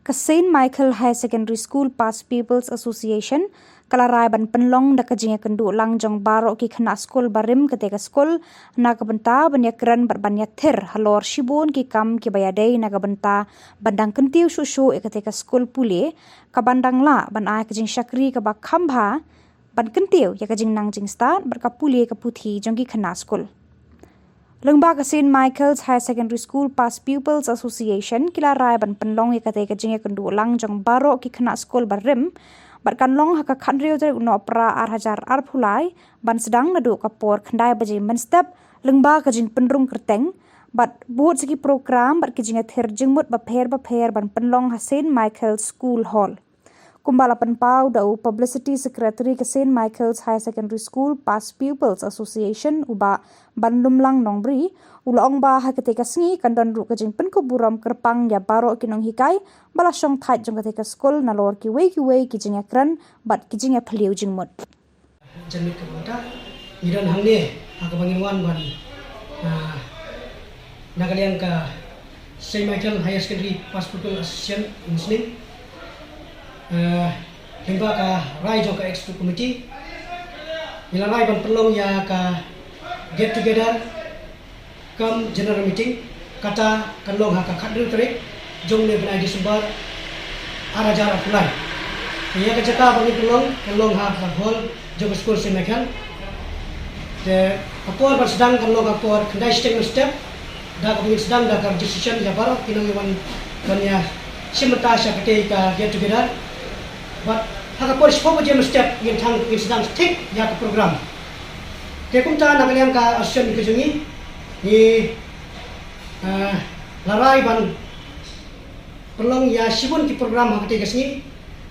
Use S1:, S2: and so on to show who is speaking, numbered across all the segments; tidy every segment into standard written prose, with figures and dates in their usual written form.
S1: ke Saint Michael High Secondary School Past Pupils Association kalarai ban penlong da kajinga kendu langjong baro ki khana skol barim ketika skol naga benta banya kran banya thir halor shibon ki kam ki bayadei naga benta bandang kentiu shushu ketika skol pule ka bandang la ban ai kajing shakri ka ba khambha ban kentiu ya kajing nang jing start berka pule ka puthi jongki khana skol Lengba ke Saint Michael's High Secondary School Past Pupils Association kila rai ban penlong ikate ke jinge kendu langjong baro ki khana skol barim barkan long haka khandriu jari uno pra arhajar arphulai ban sedang nadu kapor khandai baji menstep lengba ke jing penrung kerteng bat buat segi program bat ke jinge thir jingmut ba pher ban penlong ha Saint Michael's School Hall Kumbala Penpau dau Publicity Secretary ke Saint Michael's High Secondary School Past Pupils Association uba Bandumlang Nongbri ulong ba ha ketika sngi kandon ru kajing penkuburam kerpang ya baro kinong hikai bala syong thait jong ketika skol nalor ki wei ki jing akran bat ki jing phliu jingmut
S2: Jamit kota iran hangne aka bangirwan ban nagalian ka Saint Michael High Secondary Past Pupils Association Muslim hingga ka rai jong ka extra committee nila rai ban pelong ya ka get together kam general meeting kata kalong ha ka khadru tarik jong ne banai Desember arajar apulai ya ka jaka bagi pelong kalong ha ka hall jong school Saint Michael de apor ban sedang kalong apor kendai step da ka sedang da ka decision ya baro kinong wan banya simata sya ka get together but haka por spopo jam step in thang in sedang stick ya ke program ke kumta nagaliam ka asyon ke jungi ni larai ban pelong ya sibun ki program haka te kasni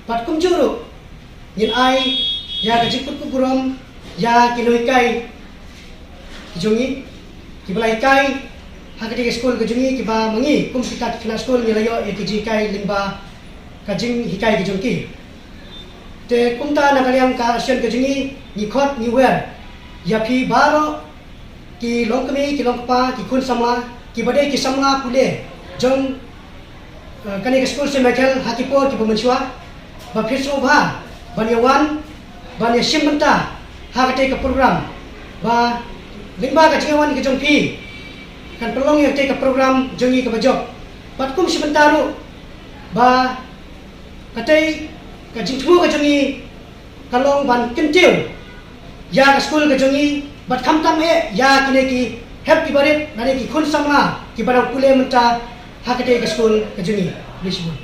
S2: but kumjuru yin ai ya ka jikut ku gurom ya kiloikai ki jungi ki balai kai haka te school ke jungi ki ba mangi kum kita kena school ni layo ya ki jikai limba ka jing hikai ki jungki te kumta nagaliam ka asyon ke jungi ni khot ni wer ya phi baro ki longkami ki longpa ki kun sama ki bade ki samla pule jong kani ke school Saint Michael hakipor ki pemenchua ba phiso ba banyawan banya simenta hakate ke program ba lingba ka jingawan ki jong phi kan pelong yang te ke program jongi ke bajok patkum simentaru ba katai ka jingthmu ka jongi kalong ban kentiu ya ka school ka jongi bat khamtam he ya kine ki happy barit nane ki khun samla ki barang kule menta hakate ka school ka jongi lisbon